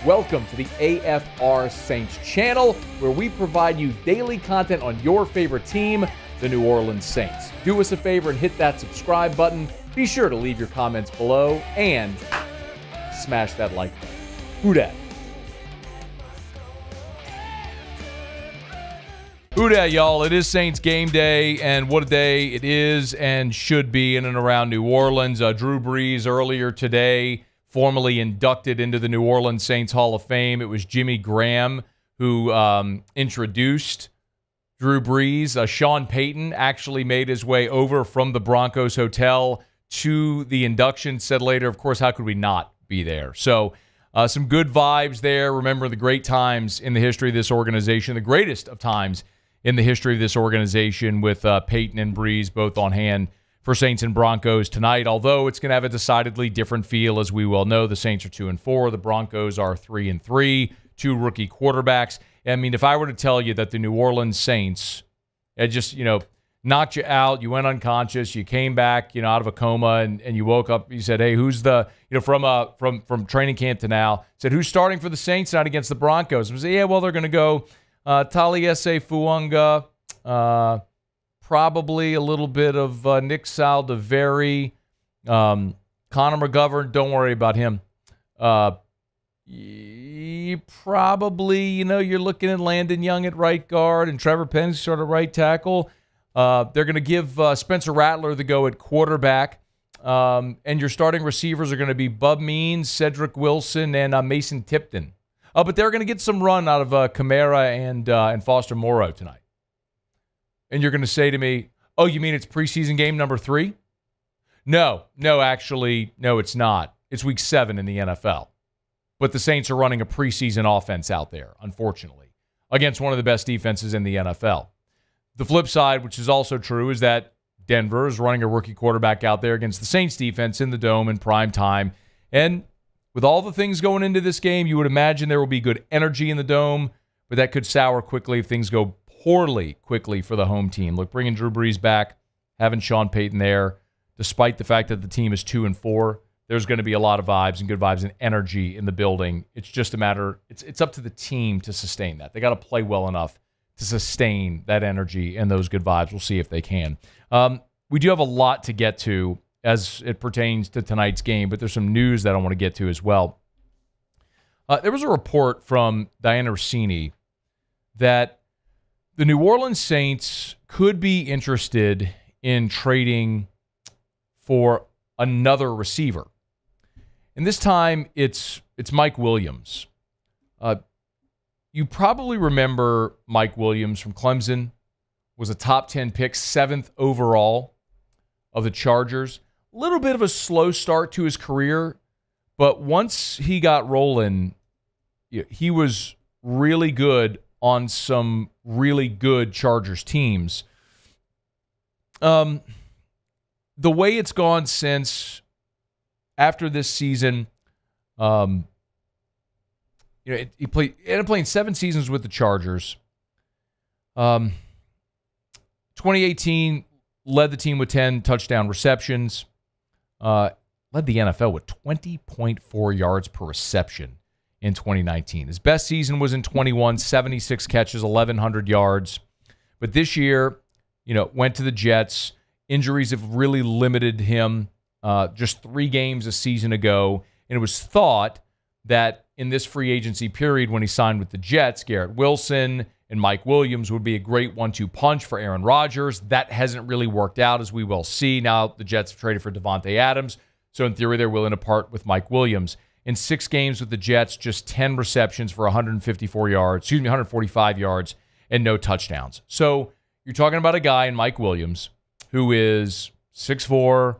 Welcome to the AFR Saints channel, where we provide you daily content on your favorite team, the New Orleans Saints. Do us a favor and hit that subscribe button. Be sure to leave your comments below and smash that like button. Who dat? Who dat, y'all? It is Saints game day, and what a day it is and should be in and around New Orleans. Drew Brees earlier today formally inducted into the New Orleans Saints Hall of Fame. It was Jimmy Graham who introduced Drew Brees. Sean Payton actually made his way over from the Broncos hotel to the induction. Said later, of course, how could we not be there? So some good vibes there. Remember the great times in the history of this organization, the greatest of times in the history of this organization, with Payton and Brees both on hand for Saints and Broncos tonight, although it's going to have a decidedly different feel. As we well know, the Saints are 2-4. The Broncos are 3-3, two rookie quarterbacks. I mean, if I were to tell you that the New Orleans Saints had just, knocked you out, you went unconscious, you came back, out of a coma, and you woke up, you said, hey, who's the, from training camp to now, said, who's starting for the Saints tonight against the Broncos? And I said, yeah, well, they're going to go Taliesin Fuanga, probably a little bit of Nick Saldiveri, Connor McGovern. Don't worry about him. Probably, you're looking at Landon Young at right guard and Trevor Penning sort of right tackle. They're going to give Spencer Rattler the go at quarterback. And your starting receivers are going to be Bub Means, Cedric Wilson, and Mason Tipton. But they're going to get some run out of Kamara and Foster Moreau tonight. And you're going to say to me, oh, you mean it's preseason game number 3? No, actually, no, it's not. It's week 7 in the NFL. But the Saints are running a preseason offense out there, unfortunately, against one of the best defenses in the NFL. The flip side, which is also true, is that Denver is running a rookie quarterback out there against the Saints defense in the Dome in prime time. And with all the things going into this game, you would imagine there will be good energy in the Dome, but that could sour quickly if things go poorly quickly for the home team. Look, bringing Drew Brees back, having Sean Payton there, despite the fact that the team is 2-4, there's going to be a lot of vibes and good vibes and energy in the building. It's just a matter, it's up to the team to sustain that. They got to play well enough to sustain that energy and those good vibes. We'll see if they can. We do have a lot to get to as it pertains to tonight's game, but there's some news that I want to get to as well. There was a report from Diana Rossini that the New Orleans Saints could be interested in trading for another receiver. And this time, it's Mike Williams. You probably remember Mike Williams from Clemson, was a top 10 pick, 7th overall of the Chargers. A little bit of a slow start to his career, but once he got rolling, he was really good on some really good Chargers teams. The way it's gone since after this season, he ended up playing 7 seasons with the Chargers. 2018 led the team with 10 touchdown receptions. Led the NFL with 20.4 yards per reception in 2019. His best season was in 21, 76 catches, 1,100 yards. But this year, went to the Jets. Injuries have really limited him. Just 3 games a season ago. And it was thought that in this free agency period when he signed with the Jets, Garrett Wilson and Mike Williams would be a great 1-2 punch for Aaron Rodgers. That hasn't really worked out, as we will see. Now the Jets have traded for Devontae Adams. So in theory, they're willing to part with Mike Williams. In 6 games with the Jets, just 10 receptions for 145 yards and no touchdowns. So you're talking about a guy in Mike Williams who is 6'4",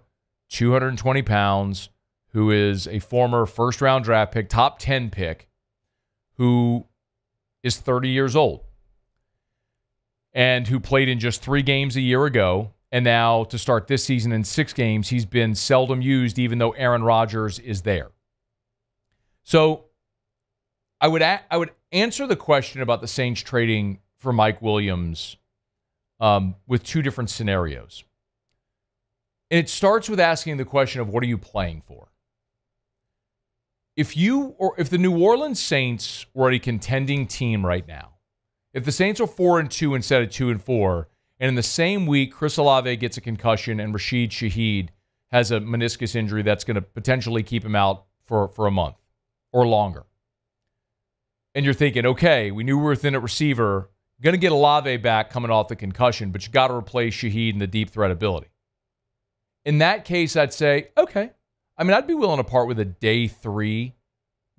220 pounds, who is a former first-round draft pick, top 10 pick, who is 30 years old and who played in just 3 games a year ago. And now to start this season in 6 games, he's been seldom used, even though Aaron Rodgers is there. So I would answer the question about the Saints trading for Mike Williams with 2 different scenarios. And it starts with asking the question of, what are you playing for? if the New Orleans Saints were a contending team right now, if the Saints are 4-2 instead of 2-4, and in the same week Chris Olave gets a concussion and Rashid Shaheed has a meniscus injury that's going to potentially keep him out for a month or longer, and you're thinking, okay, we knew we were thin at receiver, going to get Olave back coming off the concussion, but you got to replace Shaheed in the deep threat ability. In that case, I'd say, okay. I mean, I'd be willing to part with a day 3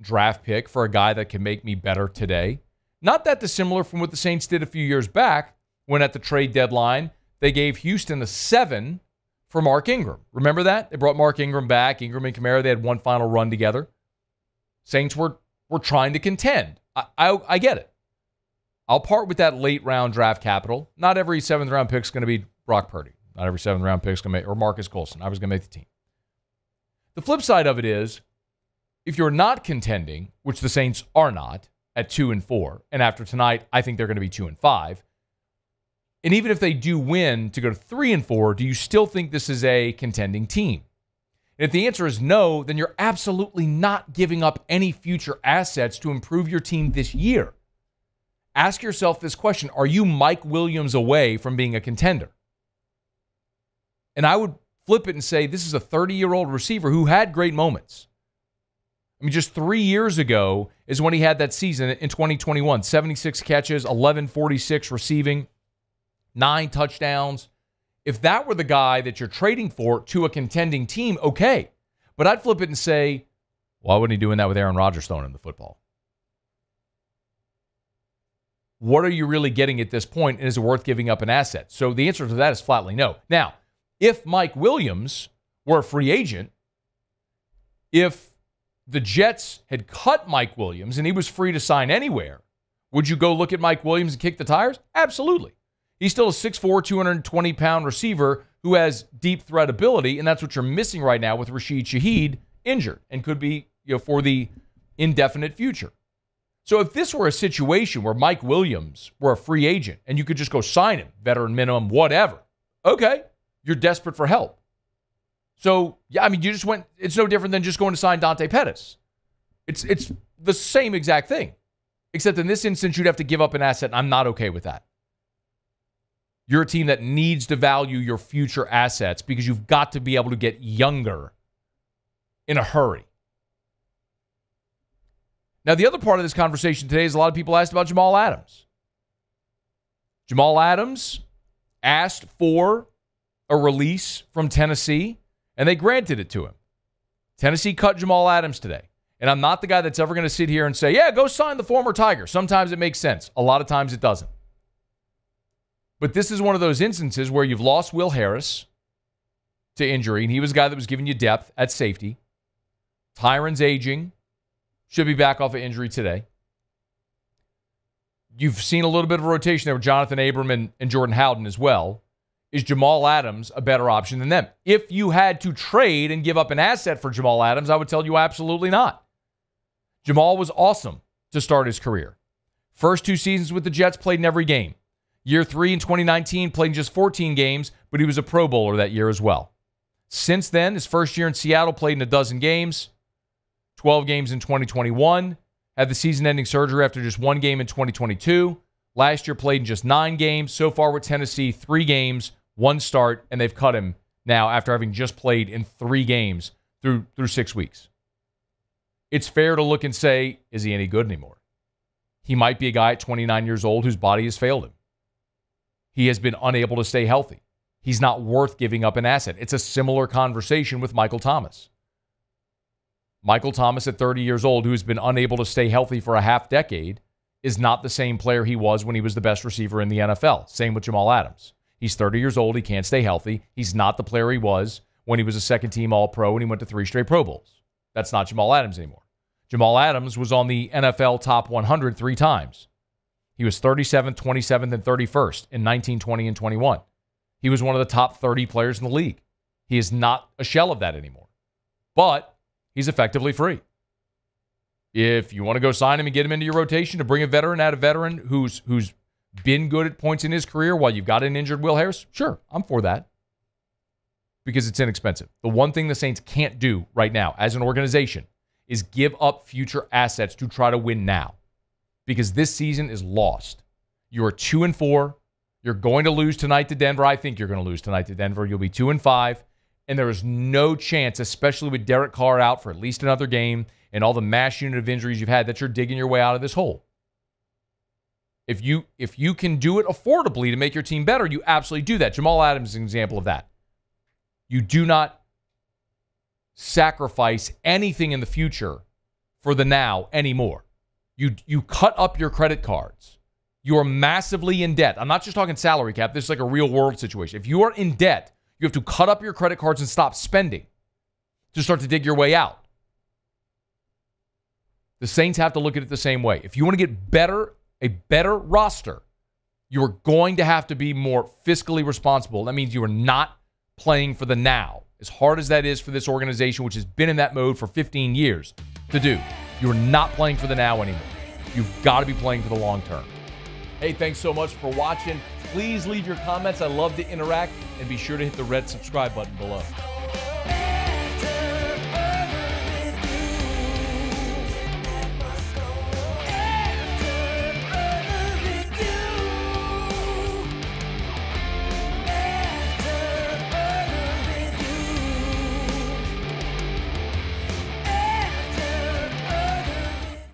draft pick for a guy that can make me better today. Not that dissimilar from what the Saints did a few years back when at the trade deadline, they gave Houston a 7 for Mark Ingram. Remember that? They brought Mark Ingram back. Ingram and Kamara, they had one final run together. Saints were trying to contend. I get it. I'll part with that late round draft capital. Not every 7th round pick is going to be Brock Purdy. Not every 7th round pick is going to make, or Marcus Colson. I was going to make the team. The flip side of it is, if you're not contending, which the Saints are not, at 2-4, and after tonight, I think they're going to be 2-5. And even if they do win to go to 3-4, do you still think this is a contending team? And if the answer is no, then you're absolutely not giving up any future assets to improve your team this year. Ask yourself this question: are you Mike Williams away from being a contender? And I would flip it and say this is a 30-year-old receiver who had great moments. I mean, just 3 years ago is when he had that season in 2021. 76 catches, 1146 receiving, 9 touchdowns. If that were the guy that you're trading for to a contending team, okay. But I'd flip it and say, why wouldn't he be doing that with Aaron Rodgers throwing in the football? What are you really getting at this point, and is it worth giving up an asset? So the answer to that is flatly no. Now, if Mike Williams were a free agent, if the Jets had cut Mike Williams and he was free to sign anywhere, would you go look at Mike Williams and kick the tires? Absolutely. He's still a 6'4", 220-pound receiver who has deep threat ability, and that's what you're missing right now with Rashid Shaheed injured and could be, for the indefinite future. So if this were a situation where Mike Williams were a free agent and you could just go sign him, veteran minimum, whatever, okay, you're desperate for help. So, yeah, I mean, you just went, it's no different than just going to sign Dante Pettis. It's the same exact thing, except in this instance, you'd have to give up an asset, and I'm not okay with that. You're a team that needs to value your future assets because you've got to be able to get younger in a hurry. Now, the other part of this conversation today is a lot of people asked about Jamal Adams. Jamal Adams asked for a release from Tennessee, and they granted it to him. Tennessee cut Jamal Adams today. And I'm not the guy that's ever going to sit here and say, yeah, go sign the former Tiger. Sometimes it makes sense. A lot of times it doesn't. But this is one of those instances where you've lost Will Harris to injury, and he was a guy that was giving you depth at safety. Tyron's aging. Should be back off of injury today. You've seen a little bit of a rotation there with Jonathan Abram and Jordan Howden as well. Is Jamal Adams a better option than them? If you had to trade and give up an asset for Jamal Adams, I would tell you absolutely not. Jamal was awesome to start his career. First 2 seasons with the Jets, played in every game. Year 3 in 2019, played in just 14 games, but he was a Pro Bowler that year as well. Since then, his first year in Seattle, played in a dozen games, 12 games in 2021, had the season-ending surgery after just 1 game in 2022. Last year, played in just 9 games. So far with Tennessee, 3 games, 1 start, and they've cut him now after having just played in 3 games through 6 weeks. It's fair to look and say, is he any good anymore? He might be a guy at 29 years old whose body has failed him. He has been unable to stay healthy. He's not worth giving up an asset. It's a similar conversation with Michael Thomas. Michael Thomas at 30 years old, who has been unable to stay healthy for a half decade, is not the same player he was when he was the best receiver in the NFL. Same with Jamal Adams. He's 30 years old. He can't stay healthy. He's not the player he was when he was a second-team All-Pro and he went to 3 straight Pro Bowls. That's not Jamal Adams anymore. Jamal Adams was on the NFL Top 100 3 times. He was 37th, 27th, and 31st in 19, 20, and 21. He was one of the top 30 players in the league. He is not a shell of that anymore. But he's effectively free. If you want to go sign him and get him into your rotation to bring a veteran out, a veteran who's been good at points in his career while you've got an injured Will Harris, sure, I'm for that. Because it's inexpensive. The one thing the Saints can't do right now as an organization is give up future assets to try to win now. Because this season is lost. You are 2-4. You're going to lose tonight to Denver. I think you're going to lose tonight to Denver. You'll be 2-5. And there is no chance, especially with Derek Carr out for at least another game and all the mass unit of injuries you've had, that you're digging your way out of this hole. If you can do it affordably to make your team better, you absolutely do that. Jamal Adams is an example of that. You do not sacrifice anything in the future for the now anymore. You cut up your credit cards. You are massively in debt. I'm not just talking salary cap. This is like a real world situation. If you are in debt, you have to cut up your credit cards and stop spending to start to dig your way out. The Saints have to look at it the same way. If you want to get a better roster, you are going to have to be more fiscally responsible. That means you are not playing for the now. As hard as that is for this organization, which has been in that mode for 15 years to do, you are not playing for the now anymore. You've got to be playing for the long term. Hey, thanks so much for watching. Please leave your comments. I love to interact. And be sure to hit the red subscribe button below.